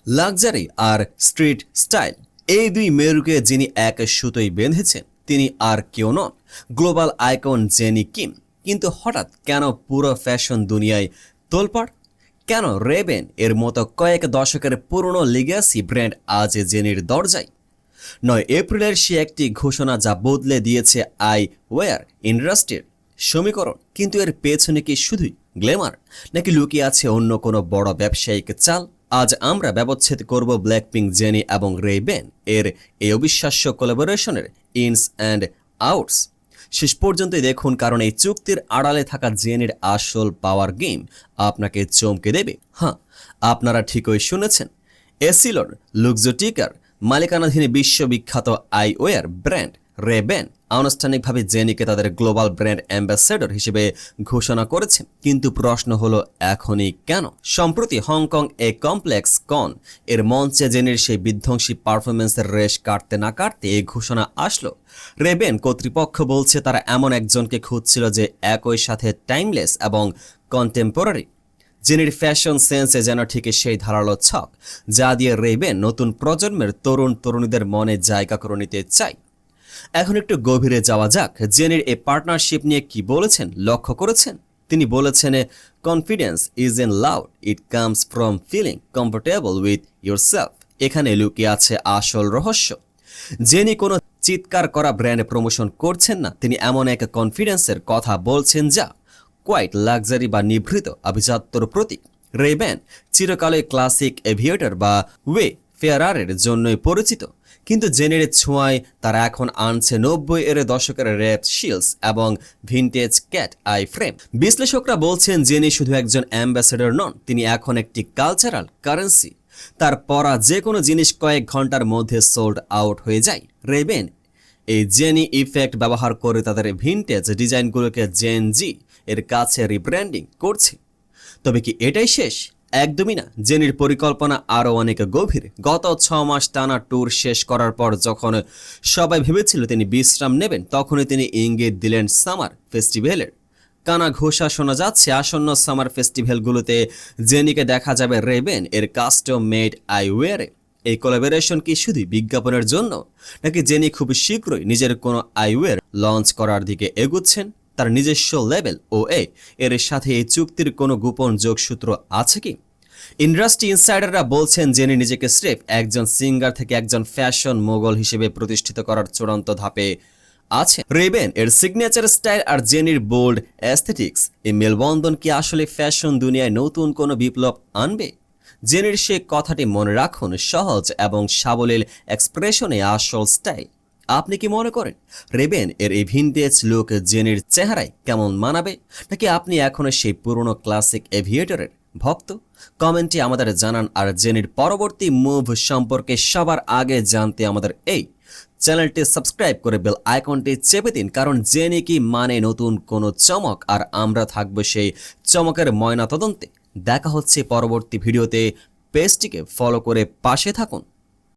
Luxury আর street style, এই দুই মেরুকে যিনি এক সুতোয় বেঁধেছেন তিনি আর কেউ নন, গ্লোবাল আইকন জেনি কিম। কিন্তু হঠাৎ কেন পুরো ফ্যাশন দুনিয়ায় তোলপাড়? কেন রেবেন এর মতো কয়েক দশকের পুরনো লিগ্যাসি ব্র্যান্ড আজ জেনির দরজায়? 9 এপ্রিলের সে একটি ঘোষণা যা বদলে দিয়েছে আই ওয়্যার ইন্ডাস্ট্রির সমীকরণ। কিন্তু এর পেছনে কি শুধুই গ্ল্যামার, নাকি লুকিয়ে আছে অন্য কোনো বড় ব্যবসায়িক চাল? আজ আমরা ব্যবচ্ছেদ করব ব্ল্যাকপিঙ্ক, জেনি এবং রেবেন এর এই অবিশ্বাস্য কোলাবোরেশনের ইনস অ্যান্ড আউটস। শেষ পর্যন্তই দেখুন, কারণ এই চুক্তির আড়ালে থাকা জেনির আসল পাওয়ার গেম আপনাকে চমকে দেবে। হ্যাঁ, আপনারা ঠিকই শুনেছেন। এসিলোর লুক্সোটিকার মালিকানাধীন বিশ্ববিখ্যাত আইওয়্যার ব্র্যান্ড রেবেন আনুষ্ঠানিকভাবে জেনিকে তাদের গ্লোবাল ব্র্যান্ড অ্যাম্বাসেডর হিসেবে ঘোষণা করেছে। কিন্তু প্রশ্ন হলো, এখনই কেন? সম্প্রতি হংকং কমপ্লেক্স কন এর মঞ্চে জেনির সেই বিধ্বংসী পারফরমেন্সের রেশ কাটতে না কাটতে এই ঘোষণা আসলো। রেবেন কর্তৃপক্ষ বলছে তারা এমন একজনকে খুঁজছিল যে একই সাথে টাইমলেস এবং কন্টেম্পোরারি। জেনির ফ্যাশন সেন্সে যেন ঠিক সেই ধারালো ছক, যা দিয়ে রেবেন নতুন প্রজন্মের তরুণ তরুণীদের মনে জায়গা করে নিতে চায়। এখন একটু গভীরে যাওয়া যাক। জেনির এই পার্টনারশিপ নিয়ে কি বলেছেন লক্ষ্য করেছেন? তিনি বলেছেন, confidence isn't loud, it comes from feeling comfortable with yourself. এখানে লুকিয়ে আছে আসল রহস্য। জেনি কোনো চিৎকার করা ব্র্যান্ড প্রমোশন করছেন না, তিনি এমন এক কনফিডেন্সের কথা বলছেন যা কোয়াইট লাক্সারি বা নিভৃত আভিজাত্যর প্রতীক। রেবেন চিরকালই ক্লাসিক এভিয়েটর বা ওয়ে ফেয়ারারের জন্যই পরিচিত, কিন্তু জেনের ছোঁয়ায় তারা এখন আনছে 90-এর দশকের র্যাপ শিলস এবং ভিনটেজ ক্যাট আই ফ্রেম। বিশ্লেষকরা বলছেন জেনি শুধু একজন অ্যাম্বাসেডর নন, তিনি এখন একটি কালচারাল কারেন্সি। তার পরা যে কোনো জিনিস কয়েক ঘন্টার মধ্যে সোল্ড আউট হয়ে যায়। রেবেন এই জেনি ইফেক্ট ব্যবহার করে তাদের ভিনটেজ ডিজাইনগুলোকে জেন জি এর কাছে রিব্র্যান্ডিং করছে। তবে কি এটাই শেষ? একদমই না। জেনির পরিকল্পনা আরও অনেক গভীর। গত 6 মাস টানা ট্যুর শেষ করার পর যখন সবাই ভেবেছিল তিনি বিশ্রাম নেবেন, তখনই তিনি ইঙ্গিত দিলেন সামার ফেস্টিভ্যালের। কানা ঘোষা শোনা যাচ্ছে আসন্ন সামার ফেস্টিভ্যালগুলোতে জেনিকে দেখা যাবে রেবেন এর কাস্টম মেড আইওয়্যারে। এই কোলাবোরেশন কি শুধু বিজ্ঞাপনের জন্য, নাকি জেনি খুব শীঘ্রই নিজের কোনো আইওয়্যার লঞ্চ করার দিকে এগুচ্ছেন? তার নিজস্ব লেভেল এর সাথে এই চুক্তির কোনো গোপন যোগসূত্র আছে কি? ইন্ডাস্ট্রি ইনসাইডাররা বলছেন জেনি নিজেকে স্রেফ একজন সিঙ্গার থেকে একজন ফ্যাশন মোগল হিসেবে প্রতিষ্ঠিত করার চূড়ান্ত ধাপে আছে। রেবেন এর সিগনেচার স্টাইল আর জেনির বোল্ড অ্যাস্থেটিক্স, এই মেলবন্ধন কি আসলে ফ্যাশন দুনিয়ায় নতুন কোনো বিপ্লব আনবে? জেনির সে কথাটি মনে রাখুন, সহজ এবং সাবলীল এক্সপ্রেশনে আসল স্টাইল। আপনি কি মনে করেন রেবেন এর এই ভিনটেজ লুক জেনির চেহারায় কেমন মানাবে, নাকি আপনি এখনো সেই পুরনো ক্লাসিক এভিয়েটরের ভক্ত? কমেন্টে আমাদের জানান। আর জেনির পরবর্তী মুভ সম্পর্কে সবার আগে জানতে আমাদের এই চ্যানেলটি সাবস্ক্রাইব করে বেল আইকনটি চেপে দিন, কারণ জেনি কি মানে নতুন কোনো চমক, আর আমরা থাকবো সেই চমকের ময়না তদন্তে। দেখা হচ্ছে পরবর্তী ভিডিওতে। পেজটিকে ফলো করে পাশে থাকুন।